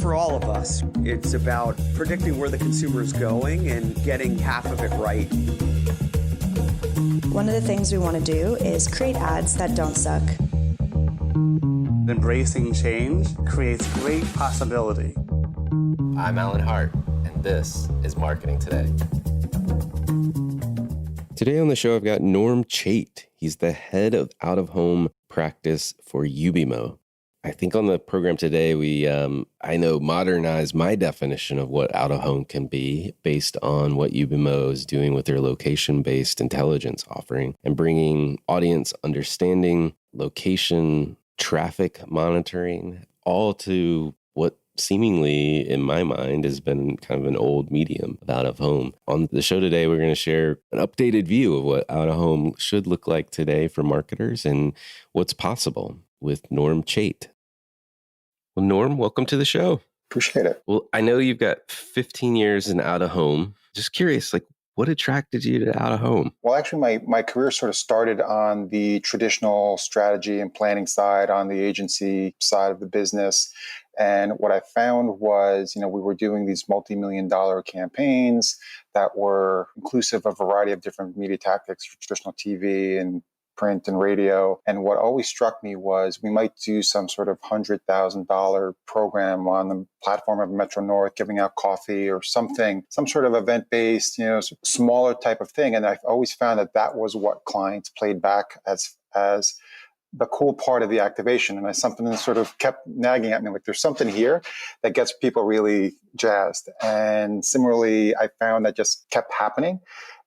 For all of us, it's about predicting where the consumer is going and getting half of it right. One of the things we want to do is create ads that don't suck. Embracing change creates great possibility. I'm Alan Hart, and this is Marketing Today. Today on the show, I've got Norm Chait. He's the head of out-of-home practice for Ubimo. I think on the program today, I know modernize my definition of what out-of-home can be based on what Ubimo is doing with their location-based intelligence offering and bringing audience understanding, location, traffic monitoring, all to what seemingly, in my mind, has been kind of an old medium of out-of-home. On the show today, we're going to share an updated view of what out-of-home should look like today for marketers and what's possible with Norm Chait. Well, Norm, welcome to the show. Appreciate it. Well, I know you've got 15 years in out-of-home. Just curious, what attracted you to out-of-home? Well, actually, my career sort of started on the traditional strategy and planning side, on the agency side of the business. And what I found was, we were doing these multi-million-dollar campaigns that were inclusive of a variety of different media tactics, traditional TV and print and radio. And what always struck me was we might do some sort of $100,000 program on the platform of Metro North, giving out coffee or something, some sort of event-based, smaller type of thing. And I've always found that was what clients played back as the cool part of the activation. And I something that sort of kept nagging at me, like there's something here that gets people really jazzed. And similarly, I found that just kept happening.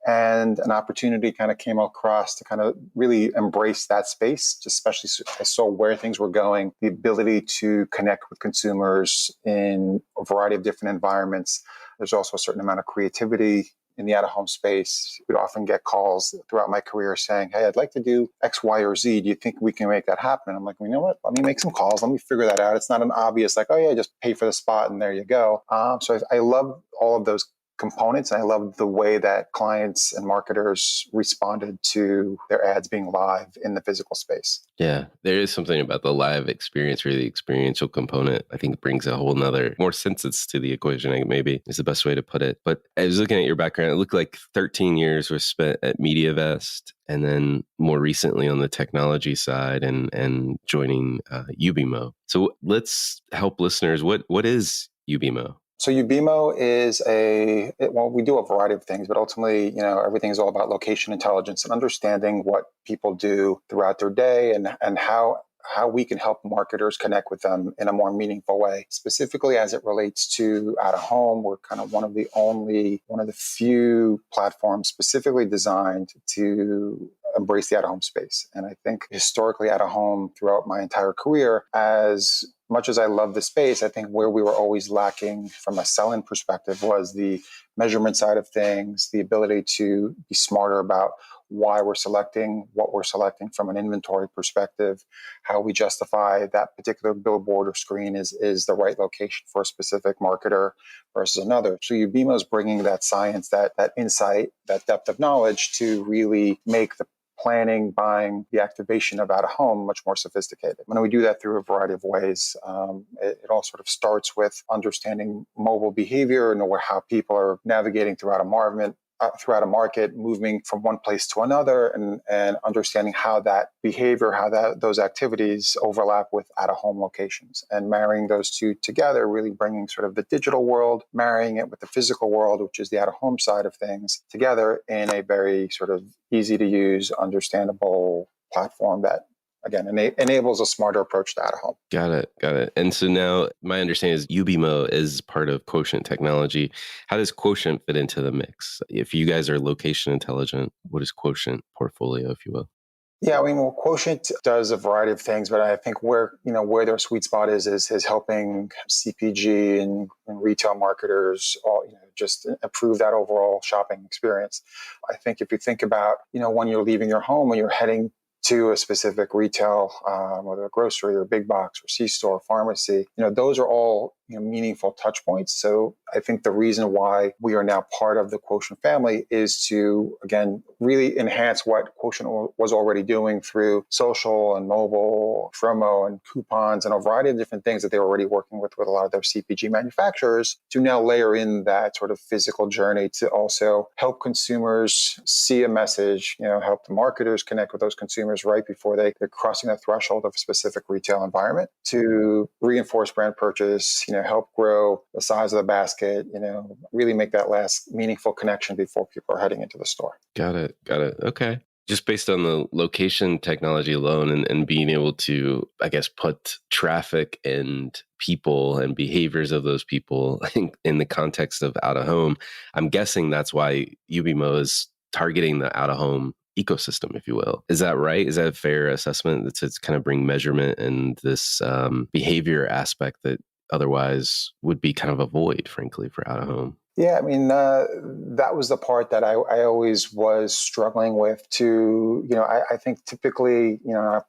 And an opportunity kind of came across to kind of really embrace that space, just especially I saw where things were going, the ability to connect with consumers in a variety of different environments. There's also a certain amount of creativity in the out-of-home space. We'd often get calls throughout my career saying, hey, I'd like to do X, Y, or Z. Do you think we can make that happen? I'm like, well, you know what? Let me make some calls. Let me figure that out. It's not an obvious, oh yeah, just pay for the spot and there you go. So I love all of those components. And I love the way that clients and marketers responded to their ads being live in the physical space. Yeah, there is something about the live experience or the experiential component. I think it brings a whole nother, more senses to the equation, maybe is the best way to put it. But I was looking at your background. It looked like 13 years were spent at MediaVest and then more recently on the technology side and joining Ubimo. So let's help listeners. What is Ubimo? So Ubimo is we do a variety of things, but ultimately, everything is all about location intelligence and understanding what people do throughout their day and how we can help marketers connect with them in a more meaningful way. Specifically as it relates to out-of-home, we're kind of one of the few platforms specifically designed to embrace the out-of-home space. And I think historically out-of-home throughout my entire career, as much as I love the space, I think where we were always lacking from a sell-in perspective was the measurement side of things, the ability to be smarter about why we're selecting, what we're selecting from an inventory perspective, how we justify that particular billboard or screen is the right location for a specific marketer versus another. So Ubimo is bringing that science, that insight, that depth of knowledge to really make the planning, buying, the activation of out-of-home much more sophisticated. And we do that through a variety of ways. It all sort of starts with understanding mobile behavior and how people are navigating throughout a market, moving from one place to another, and understanding how that behavior, those activities overlap with out-of-home locations, and marrying those two together, really bringing sort of the digital world, marrying it with the physical world, which is the out-of-home side of things, together in a very sort of easy to use, understandable platform that, again, enables a smarter approach to out-of-home. Got it. And so now my understanding is Ubimo is part of Quotient technology. How does Quotient fit into the mix? If you guys are location intelligent, what is Quotient portfolio, if you will? Yeah, Quotient does a variety of things, but I think where their sweet spot is helping CPG and retail marketers all, just improve that overall shopping experience. I think if you think about, when you're leaving your home and you're heading to a specific retail, whether a grocery or big box or C-store, pharmacy, those are all, meaningful touch points. So I think the reason why we are now part of the Quotient family is to, again, really enhance what Quotient was already doing through social and mobile, promo and coupons and a variety of different things that they were already working with a lot of their CPG manufacturers, to now layer in that sort of physical journey to also help consumers see a message, help the marketers connect with those consumers right before they're crossing the threshold of a specific retail environment, to reinforce brand purchase, help grow the size of the basket, really make that last meaningful connection before people are heading into the store. Got it. Okay. Just based on the location technology alone and being able to, I guess, put traffic and people and behaviors of those people in the context of out of home, I'm guessing that's why Ubimo is targeting the out of home ecosystem, if you will. Is that right? Is that a fair assessment to kind of bring measurement and this behavior aspect that otherwise would be kind of a void, frankly, for out of home? Yeah, I mean, that was the part that I always was struggling with to, I think typically,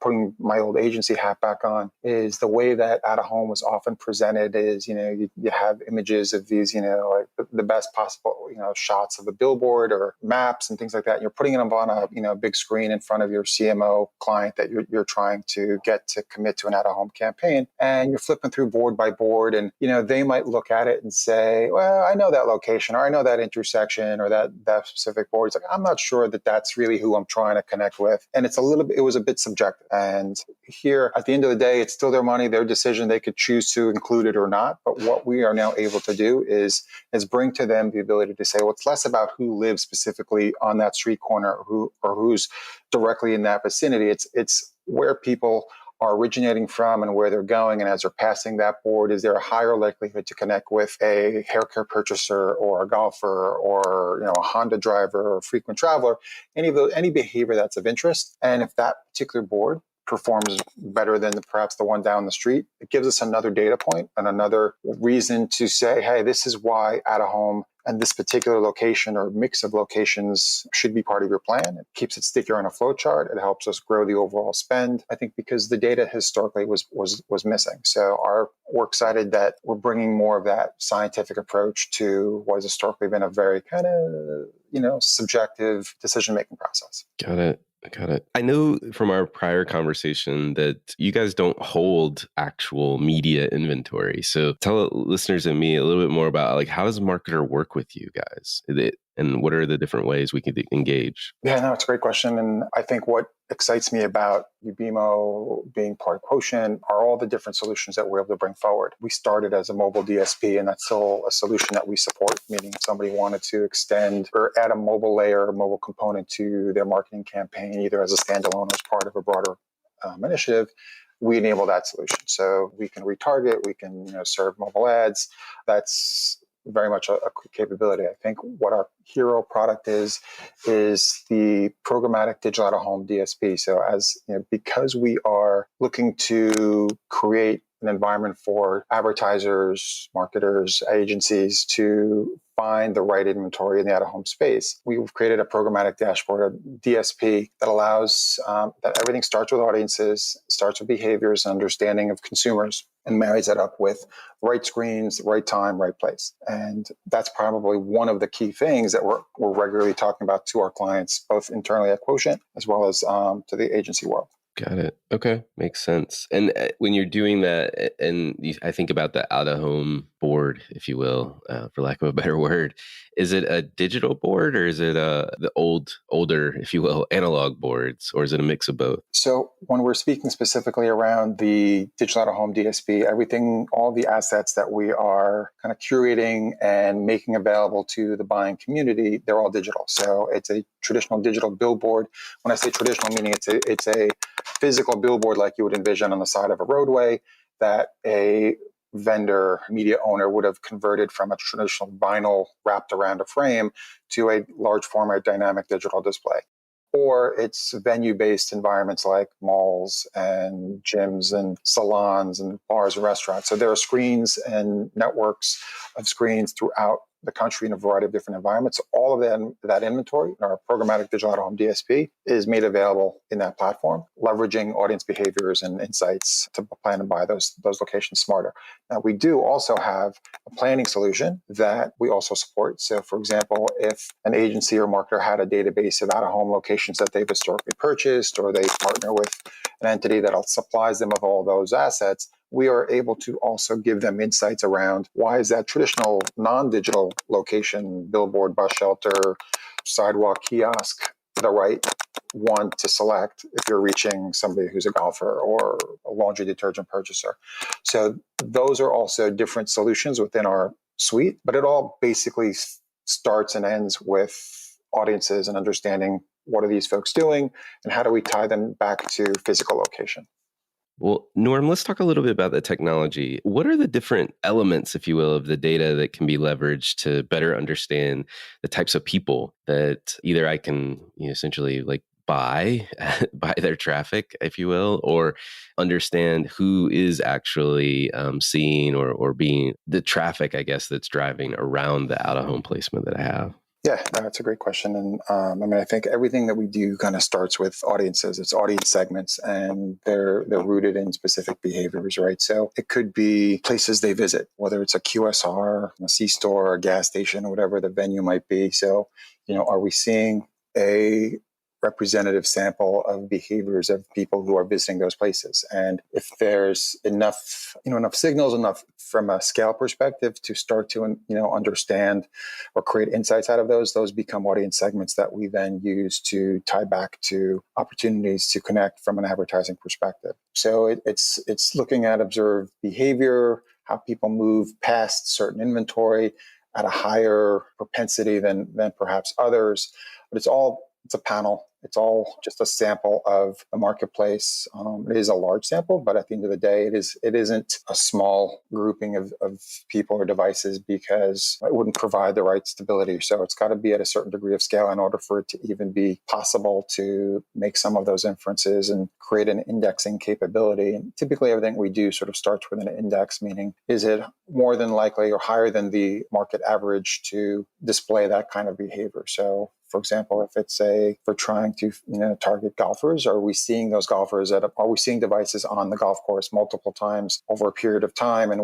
putting my old agency hat back on, is the way that out of home was often presented is, you have images of these, like the best possible, shots of a billboard or maps and things like that. And you're putting them on a big screen in front of your CMO client that you're trying to get to commit to an out of home campaign. And you're flipping through board by board and, they might look at it and say, well, I know that location, or I know that intersection, or that specific board. It's like, I'm not sure that that's really who I'm trying to connect with. And it was a bit subjective. And here, at the end of the day, it's still their money, their decision. They could choose to include it or not. But what we are now able to do is bring to them the ability to say, well, it's less about who lives specifically on that street corner or who's directly in that vicinity. It's where people are originating from and where they're going. And as they're passing that board, is there a higher likelihood to connect with a hair care purchaser or a golfer or a Honda driver or a frequent traveler, any behavior that's of interest. And if that particular board performs better than perhaps the one down the street, it gives us another data point and another reason to say, hey, this is why out of home and this particular location or mix of locations should be part of your plan. It keeps it stickier on a flow chart. It helps us grow the overall spend, I think, because the data historically was missing. So we're excited that we're bringing more of that scientific approach to what has historically been a very kind of, subjective decision-making process. Got it. I know from our prior conversation that you guys don't hold actual media inventory. So tell listeners and me a little bit more about how does a marketer work with you guys? And what are the different ways we can engage? Yeah, no, it's a great question. And I think what excites me about Ubimo being part of Quotient are all the different solutions that we're able to bring forward. We started as a mobile DSP, and that's still a solution that we support, meaning if somebody wanted to extend or add a mobile layer or mobile component to their marketing campaign, either as a standalone or as part of a broader initiative, we enable that solution. So we can retarget, we can serve mobile ads. That's very much a capability. I think what our hero product is the programmatic digital out of home DSP. So because we are looking to create an environment for advertisers, marketers, agencies to find the right inventory in the out-of-home space, we've created a programmatic dashboard, a DSP, that allows that everything starts with audiences, starts with behaviors and understanding of consumers, and marries that up with right screens, right time, right place. And that's probably one of the key things that we're regularly talking about to our clients, both internally at Quotient as well as to the agency world. Got it. Okay. Makes sense. And when you're doing that, and I think about the out-of-home board, if you will, for lack of a better word, is it a digital board or is it the older, if you will, analog boards, or is it a mix of both? So when we're speaking specifically around the digital out-of-home DSP, everything, all the assets that we are kind of curating and making available to the buying community, they're all digital. So it's a traditional digital billboard. When I say traditional, meaning it's a physical billboard like you would envision on the side of a roadway that a vendor, media owner would have converted from a traditional vinyl wrapped around a frame to a large format dynamic digital display. Or it's venue-based environments like malls and gyms and salons and bars and restaurants. So there are screens and networks of screens throughout the country in a variety of different environments. All of that inventory in our programmatic digital out-of-home DSP is made available in that platform, leveraging audience behaviors and insights to plan and buy those locations smarter. Now, we do also have a planning solution that we also support. So, for example, if an agency or marketer had a database of out-of-home locations that they've historically purchased, or they partner with an entity that supplies them with all those assets, we are able to also give them insights around why is that traditional non-digital location, billboard, bus shelter, sidewalk, kiosk, the right one to select if you're reaching somebody who's a golfer or a laundry detergent purchaser. So those are also different solutions within our suite, but it all basically starts and ends with audiences and understanding what are these folks doing and how do we tie them back to physical location. Well, Norm, let's talk a little bit about the technology. What are the different elements, if you will, of the data that can be leveraged to better understand the types of people that either I can essentially like buy their traffic, if you will, or understand who is actually seeing or being the traffic, I guess, that's driving around the out-of-home placement that I have? Yeah, that's a great question. And I think everything that we do kind of starts with audiences. It's audience segments, and they're rooted in specific behaviors, right? So it could be places they visit, whether it's a QSR, a C-store, a gas station, whatever the venue might be. So, are we seeing a representative sample of behaviors of people who are visiting those places? And if there's enough signals, enough from a scale perspective to start to, understand or create insights out of those become audience segments that we then use to tie back to opportunities to connect from an advertising perspective. So it's looking at observed behavior, how people move past certain inventory at a higher propensity than perhaps others. But it's a panel. It's all just a sample of the marketplace. It is a large sample, but at the end of the day, it isn't a small grouping of people or devices, because it wouldn't provide the right stability. So it's got to be at a certain degree of scale in order for it to even be possible to make some of those inferences and create an indexing capability. And typically everything we do sort of starts with an index, meaning is it more than likely or higher than the market average to display that kind of behavior? So for example, if we're trying to target golfers, are we seeing those golfers are we seeing devices on the golf course multiple times over a period of time? And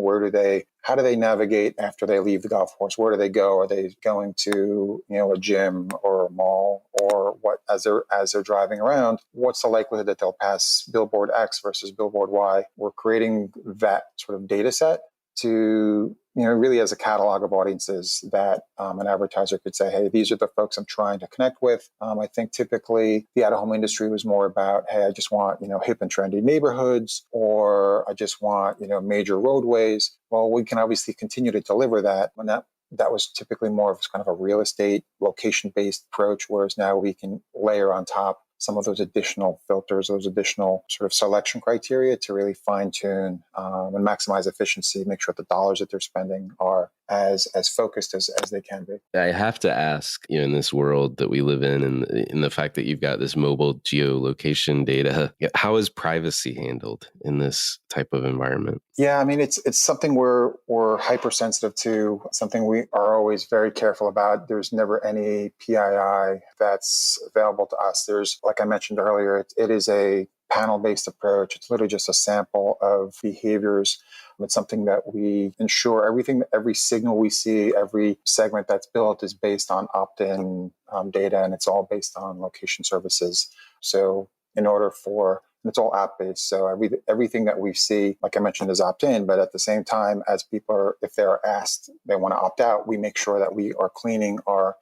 how do they navigate after they leave the golf course? Where do they go? Are they going to a gym or a mall, or what as they're driving around? What's the likelihood that they'll pass billboard X versus billboard Y? We're creating that sort of data set to really as a catalog of audiences that an advertiser could say, hey, these are the folks I'm trying to connect with. I think typically the out-of-home industry was more about, hey, I just want, hip and trendy neighborhoods, or I just want, major roadways. Well, we can obviously continue to deliver that when that was typically more of kind of a real estate location-based approach, whereas now we can layer on top some of those additional filters, those additional sort of selection criteria to really fine tune and maximize efficiency, make sure the dollars that they're spending are as focused as they can be. I have to ask, in this world that we live in, and in the fact that you've got this mobile geolocation data, how is privacy handled in this type of environment? Yeah, it's something we're hypersensitive to, something we are always very careful about. There's never any PII that's available to us. There's, like I mentioned earlier, it is a panel-based approach. It's literally just a sample of behaviors. It's something that we ensure every signal we see, every segment that's built is based on opt-in data, and it's all based on location services. So it's all app-based. So everything that we see, like I mentioned, is opt-in, but at the same time, as people if they're asked, they want to opt out, we make sure that we are cleaning our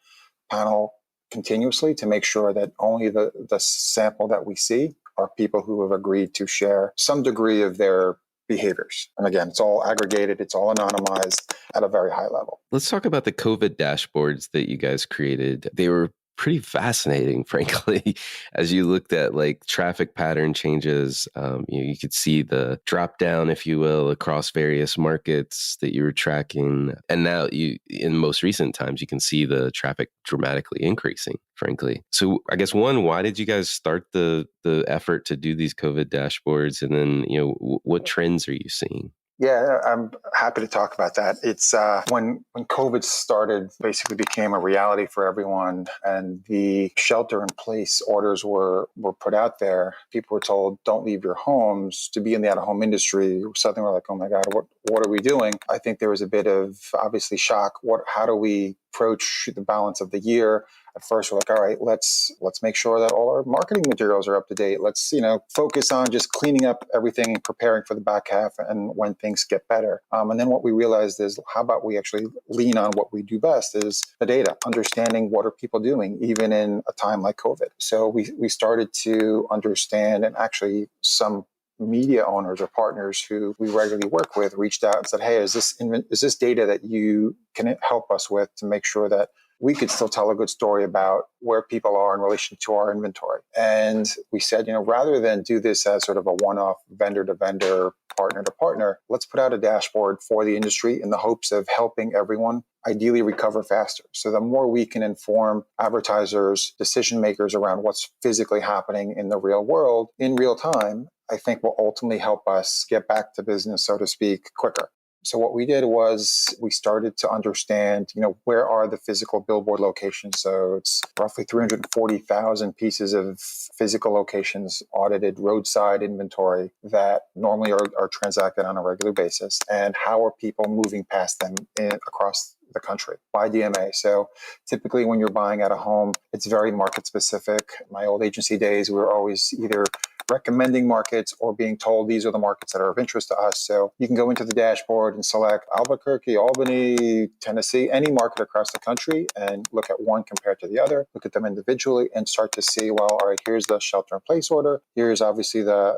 panel continuously to make sure that only the sample that we see are people who have agreed to share some degree of their behaviors. And again, it's all aggregated, it's all anonymized at a very high level. Let's talk about the COVID dashboards that you guys created. They were pretty fascinating, frankly, as you looked at like traffic pattern changes. You could see the drop down, if you will, across various markets that you were tracking. And now in most recent times, you can see the traffic dramatically increasing, frankly. So I guess why did you guys start the effort to do these COVID dashboards? And then, what trends are you seeing? Yeah, I'm happy to talk about that. It's when COVID started, basically became a reality for everyone, and the shelter-in-place orders were put out there. People were told, "Don't leave your homes." To be in the out-of-home industry, suddenly we're like, "Oh my God, what are we doing?" I think there was a bit of obviously shock. How do we approach the balance of the year? At first, we're like, all right, let's make sure that all our marketing materials are up to date. Let's focus on just cleaning up everything and preparing for the back half and when things get better. And then what we realized is, how about we actually lean on what we do best, is the data, understanding what are people doing even in a time like COVID. So we started to understand, and actually some media owners or partners who we regularly work with reached out and said, "Hey, is this data that you can help us with to make sure that we could still tell a good story about where people are in relation to our inventory?" And we said, rather than do this as sort of a one-off vendor to vendor, partner to partner, let's put out a dashboard for the industry in the hopes of helping everyone ideally recover faster. So the more we can inform advertisers, decision makers around what's physically happening in the real world in real time, I think will ultimately help us get back to business, so to speak, quicker. So what we did was we started to understand, where are the physical billboard locations? So it's roughly 340,000 pieces of physical locations, audited roadside inventory that normally are transacted on a regular basis. And how are people moving past them across the country by DMA? So typically when you're buying at a home, it's very market specific. My old agency days, we were always either recommending markets or being told these are the markets that are of interest to us. So you can go into the dashboard and select Albuquerque, Albany, Tennessee, any market across the country, and look at one compared to the other, look at them individually and start to see, well, all right, here's the shelter-in-place order. Here's obviously the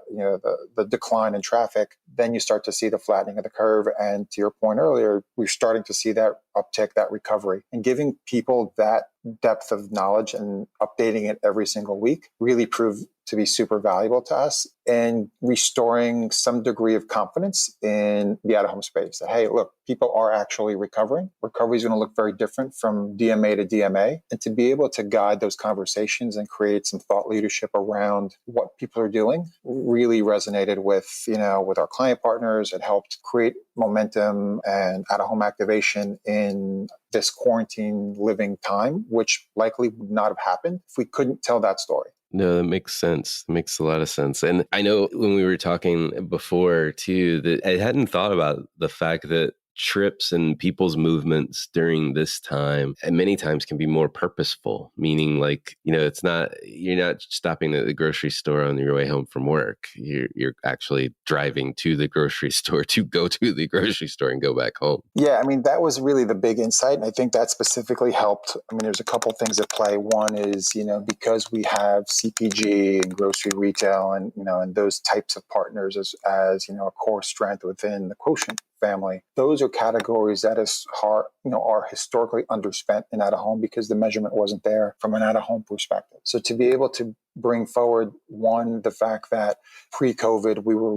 decline in traffic. Then you start to see the flattening of the curve. And to your point earlier, we're starting to see that uptick, that recovery, and giving people that depth of knowledge and updating it every single week really proved to be super valuable to us, and restoring some degree of confidence in the out-of-home space. That, hey, look, people are actually recovering. Recovery is going to look very different from DMA to DMA. And to be able to guide those conversations and create some thought leadership around what people are doing really resonated with our client partners. It helped create momentum and out-of-home activation in this quarantine living time, which likely would not have happened if we couldn't tell that story. No, that makes sense. It makes a lot of sense. And I know when we were talking before too, that I hadn't thought about the fact that trips and people's movements during this time and many times can be more purposeful, meaning it's not, you're not stopping at the grocery store on your way home from work. You're actually driving to the grocery store to go to the grocery store and go back home. Yeah, I mean, that was really the big insight. And I think that specifically helped. I mean, there's a couple things at play. One is, because we have CPG and grocery retail and, and those types of partners as a core strength within the Quotient family, those are categories that are historically underspent in out-of-home because the measurement wasn't there from an out-of-home perspective. So to be able to bring forward, one, the fact that pre-COVID we were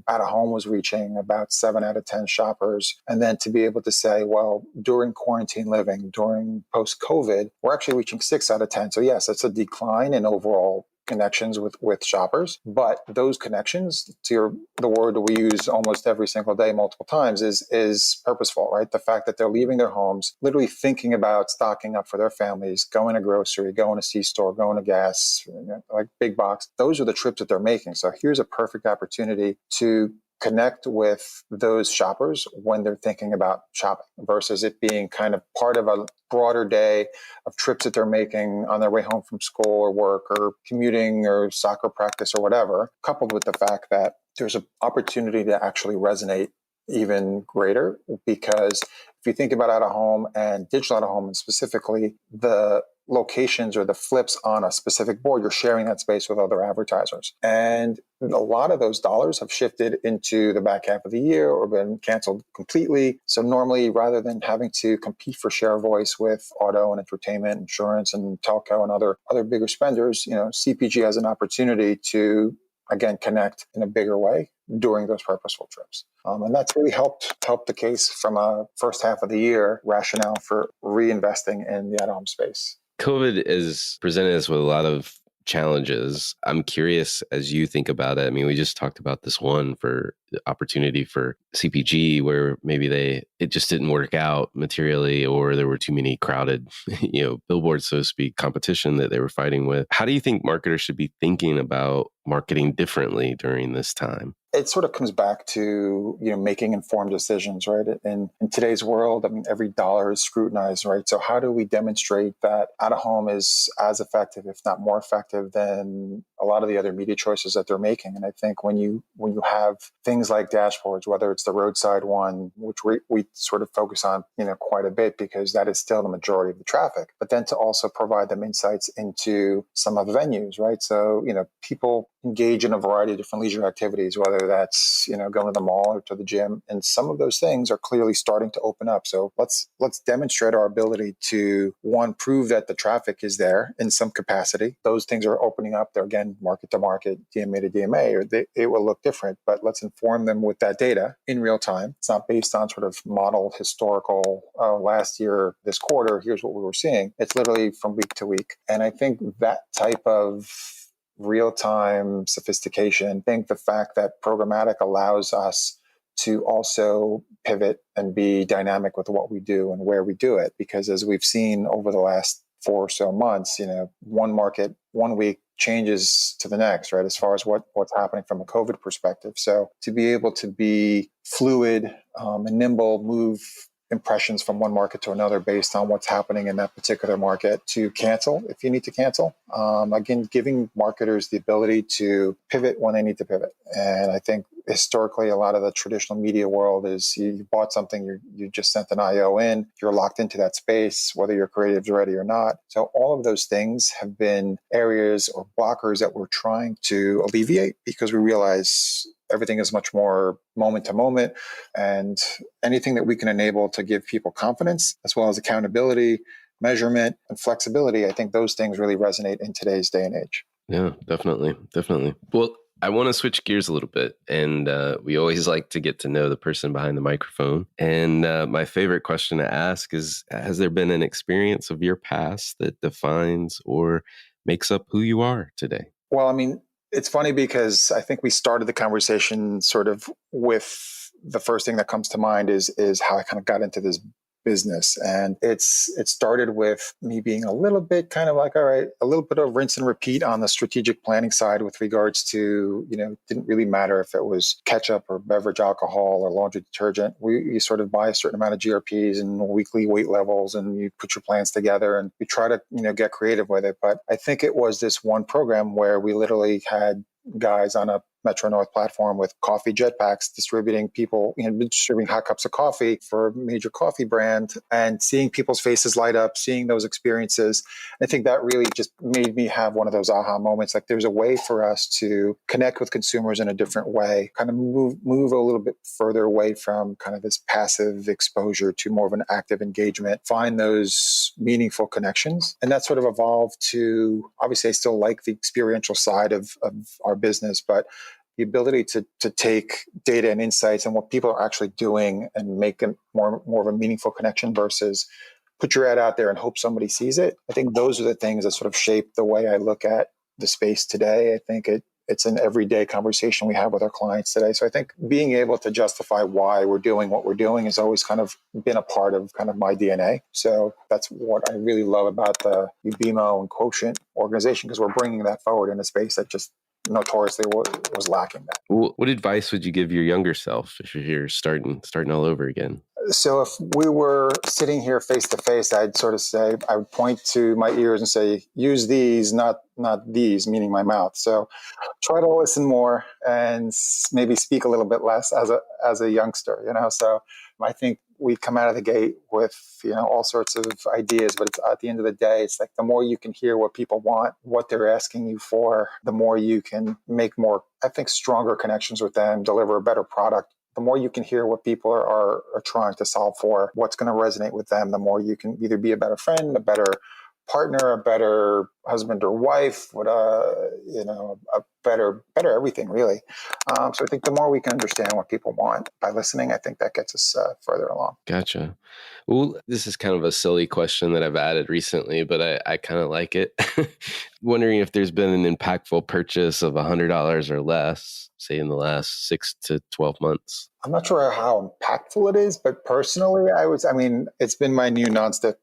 out-of-home was reaching about 7 out of 10 shoppers, and then to be able to say, well, during quarantine living, during post-COVID, we're actually reaching 6 out of 10. So yes, it's a decline in overall connections with shoppers, but those connections, the word we use almost every single day, multiple times, is purposeful, right? The fact that they're leaving their homes, literally thinking about stocking up for their families, going to grocery, going to C-store, going to gas, like big box. Those are the trips that they're making. So here's a perfect opportunity to connect with those shoppers when they're thinking about shopping versus it being kind of part of a broader day of trips that they're making on their way home from school or work or commuting or soccer practice or whatever, coupled with the fact that there's an opportunity to actually resonate even greater. Because if you think about out-of-home and digital out-of-home, and specifically the locations or the flips on a specific board, you're sharing that space with other advertisers. And a lot of those dollars have shifted into the back half of the year or been canceled completely. So normally, rather than having to compete for share of voice with auto and entertainment, insurance and telco and other bigger spenders, CPG has an opportunity to, again, connect in a bigger way during those purposeful trips. And that's really helped the case from a first half of the year rationale for reinvesting in the out-of-home space. COVID has presented us with a lot of challenges. I'm curious, as you think about it, I mean, we just talked about this one for opportunity for CPG where maybe it just didn't work out materially, or there were too many crowded, billboards, so to speak, competition that they were fighting with. How do you think marketers should be thinking about marketing differently during this time? It sort of comes back to, making informed decisions, right? In today's world, I mean, every dollar is scrutinized, right? So how do we demonstrate that out of home is as effective, if not more effective than a lot of the other media choices that they're making? And I think when you have things like dashboards, whether it's the roadside one, which we sort of focus on, quite a bit because that is still the majority of the traffic, but then to also provide them insights into some of the venues, right? So, people engage in a variety of different leisure activities, whether that's, going to the mall or to the gym. And some of those things are clearly starting to open up. So let's demonstrate our ability to, one, prove that the traffic is there in some capacity. Those things are opening up. They're, again, market to market, DMA to DMA, or it will look different, but let's inform them with that data in real time. It's not based on sort of modeled historical, last year, this quarter, here's what we were seeing. It's literally from week to week. And I think that type of real-time sophistication. I think the fact that programmatic allows us to also pivot and be dynamic with what we do and where we do it. Because as we've seen over the last 4 or so months, one market, 1 week changes to the next, right? As far as what's happening from a COVID perspective. So to be able to be fluid and nimble, move impressions from one market to another based on what's happening in that particular market, to cancel if you need to cancel. Again, giving marketers the ability to pivot when they need to pivot. And I think historically, a lot of the traditional media world is you bought something, you just sent an IO in, you're locked into that space, whether your creative's ready or not. So all of those things have been areas or blockers that we're trying to alleviate because we realize everything is much more moment to moment, and anything that we can enable to give people confidence as well as accountability, measurement, and flexibility, I think those things really resonate in today's day and age. Yeah, definitely. Well, I want to switch gears a little bit, and we always like to get to know the person behind the microphone. And my favorite question to ask is, has there been an experience of your past that defines or makes up who you are today? Well, I mean, it's funny because I think we started the conversation sort of with the first thing that comes to mind is how I kind of got into this business. And it started with me being a little bit kind of like, all right, a little bit of rinse and repeat on the strategic planning side with regards to, it didn't really matter if it was ketchup or beverage alcohol or laundry detergent. You sort of buy a certain amount of GRPs and weekly weight levels, and you put your plans together and you try to, get creative with it. But I think it was this one program where we literally had guys on a Metro North platform with coffee jetpacks distributing hot cups of coffee for a major coffee brand, and seeing people's faces light up, seeing those experiences. I think that really just made me have one of those aha moments. Like there's a way for us to connect with consumers in a different way, kind of move a little bit further away from kind of this passive exposure to more of an active engagement, find those meaningful connections. And that sort of evolved to, obviously I still like the experiential side of our business, but the ability to take data and insights and what people are actually doing and make it more of a meaningful connection versus put your ad out there and hope somebody sees it. I think those are the things that sort of shape the way I look at the space today. I think it's an everyday conversation we have with our clients today. So I think being able to justify why we're doing what we're doing has always kind of been a part of kind of my DNA. So that's what I really love about the Ubimo and Quotient organization, because we're bringing that forward in a space that just notoriously was lacking that. What advice would you give your younger self if you're here starting all over again? So if we were sitting here face to face, I'd sort of say, I would point to my ears and say, use these, not these, meaning my mouth. So try to listen more and maybe speak a little bit less as a youngster, So I think we come out of the gate with, all sorts of ideas, but at the end of the day, it's like the more you can hear what people want, what they're asking you for, the more you can make more, I think, stronger connections with them, deliver a better product. The more you can hear what people are trying to solve for, what's going to resonate with them, the more you can either be a better friend, a better partner, a better husband or wife, would a better everything really. So I think the more we can understand what people want by listening, I think that gets us further along. Gotcha. Well, this is kind of a silly question that I've added recently, but I kind of like it. Wondering if there's been an impactful purchase of $100 or less, say in the last 6 to 12 months. I'm not sure how impactful it is, but personally, it's been my new nonstick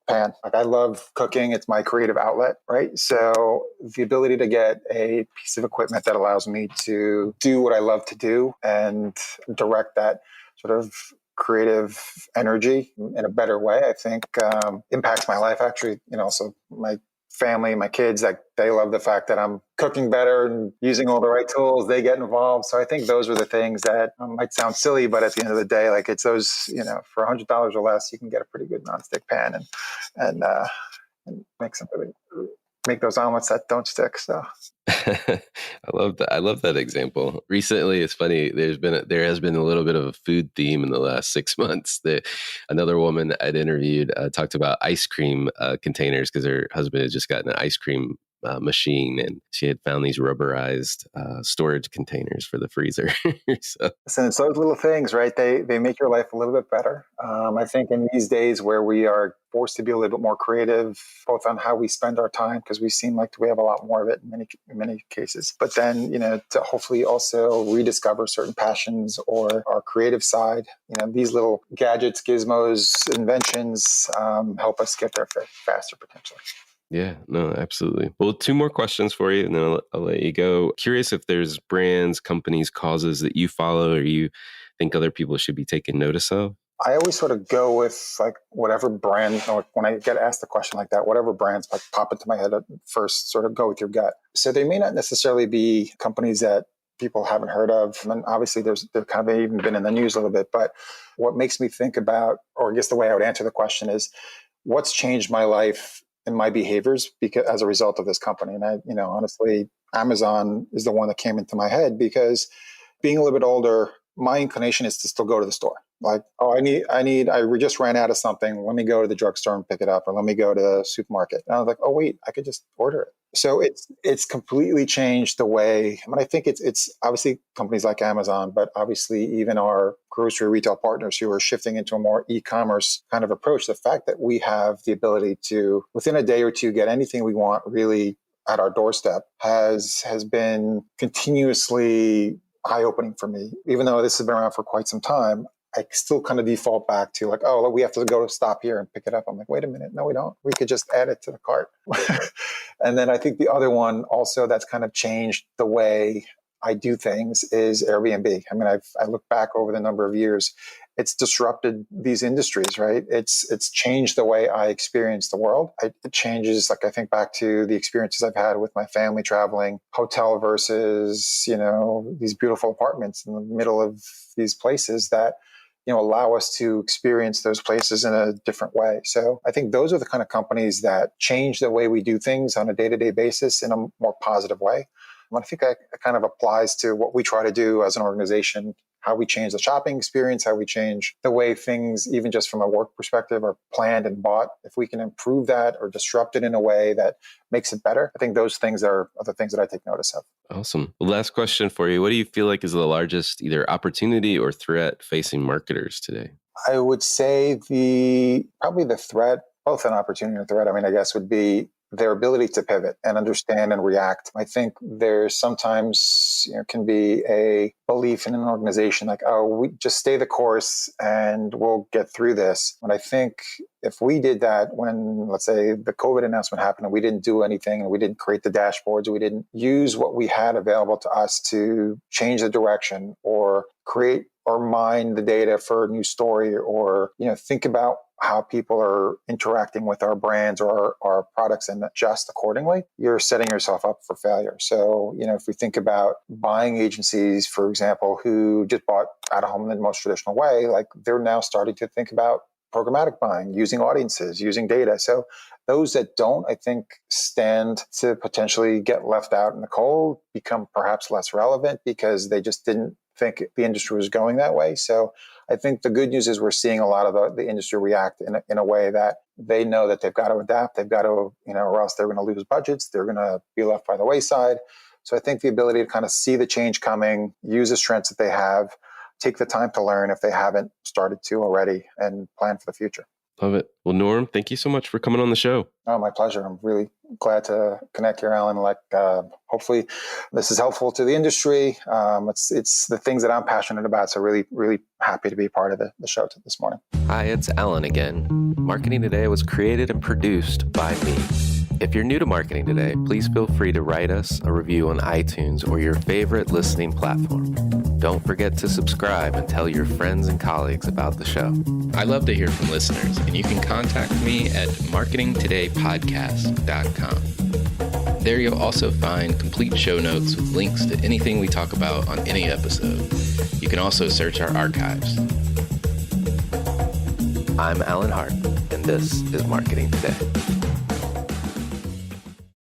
pan. Like, I love cooking. It's my creative outlet, right? So the ability to get a piece of equipment that allows me to do what I love to do and direct that sort of creative energy in a better way, I think impacts my life. Actually, so my family, my kids, like, they love the fact that I'm cooking better and using all the right tools. They get involved. So I think those are the things that might sound silly, but at the end of the day, like, it's those, for $100 or less, you can get a pretty good nonstick pan and make those omelets that don't stick. So I love that. I love that example. Recently, it's funny. There has been a little bit of a food theme in the last 6 months. Another woman I'd interviewed talked about ice cream containers because her husband had just gotten an ice cream machine, and she had found these rubberized storage containers for the freezer. So, listen, it's those little things, right? They make your life a little bit better. I think in these days where we are forced to be a little bit more creative, both on how we spend our time, because we seem like we have a lot more of it in many cases. But then, to hopefully also rediscover certain passions or our creative side. These little gadgets, gizmos, inventions help us get there faster potentially. yeah, no, absolutely. Well, 2 more questions for you, and then I'll let you go. Curious if there's brands, companies, causes that you follow or you think other people should be taking notice of? I always sort of go with like whatever brand, or when I get asked a question like that, whatever brands like pop into my head at first, sort of go with your gut. So they may not necessarily be companies that people haven't heard of. And obviously they've kind of even been in the news a little bit, but what makes me think about, or I guess the way I would answer the question is, what's changed my life and my behaviors because as a result of this company? And honestly, Amazon is the one that came into my head because being a little bit older, my inclination is to still go to the store. Like, I just ran out of something. Let me go to the drugstore and pick it up, or let me go to the supermarket. And I was like, oh wait, I could just order it. So it's completely changed the way. I think it's obviously companies like Amazon, but obviously even our grocery retail partners who are shifting into a more e-commerce kind of approach. The fact that we have the ability to, within a day or two, get anything we want really at our doorstep has been continuously eye-opening for me. Even though this has been around for quite some time, I still kind of default back to like, oh, we have to go stop here and pick it up. I'm like, wait a minute. No, we don't. We could just add it to the cart. And then I think the other one also that's kind of changed the way I do things is Airbnb. I mean, I look back over the number of years, it's disrupted these industries, right? It's changed the way I experience the world. It changes, like I think back to the experiences I've had with my family traveling, hotel versus, these beautiful apartments in the middle of these places that, allow us to experience those places in a different way. So I think those are the kind of companies that change the way we do things on a day-to-day basis in a more positive way. And I think that kind of applies to what we try to do as an organization, how we change the shopping experience, how we change the way things, even just from a work perspective, are planned and bought. If we can improve that or disrupt it in a way that makes it better, I think those things are the things that I take notice of. Awesome. Last question for you. What do you feel like is the largest either opportunity or threat facing marketers today? I would say probably the threat, both an opportunity and a threat, I guess would be their ability to pivot and understand and react. I think there's sometimes can be a belief in an organization like, oh, we just stay the course and we'll get through this. And I think if we did that when, let's say, the COVID announcement happened and we didn't do anything and we didn't create the dashboards, we didn't use what we had available to us to change the direction or create or mine the data for a new story or, think about how people are interacting with our brands or our products and adjust accordingly, you're setting yourself up for failure. So, if we think about buying agencies, for example, who just bought out of home in the most traditional way, like they're now starting to think about programmatic buying, using audiences, using data. So those that don't, I think, stand to potentially get left out in the cold, become perhaps less relevant because they just didn't think the industry was going that way. So I think the good news is we're seeing a lot of the industry react in a way that they know that they've got to adapt. They've got to, or else they're going to lose budgets. They're going to be left by the wayside. So I think the ability to kind of see the change coming, use the strengths that they have, take the time to learn if they haven't started to already, and plan for the future. Love it. Well, Norm, thank you so much for coming on the show. Oh, my pleasure. I'm really glad to connect here, Alan. Hopefully this is helpful to the industry. It's the things that I'm passionate about. So really, really happy to be part of the show this morning. Hi, it's Alan again. Marketing Today was created and produced by me. If you're new to Marketing Today, please feel free to write us a review on iTunes or your favorite listening platform. Don't forget to subscribe and tell your friends and colleagues about the show. I love to hear from listeners, and you can contact me at marketingtodaypodcast.com. There you'll also find complete show notes with links to anything we talk about on any episode. You can also search our archives. I'm Alan Hart, and this is Marketing Today.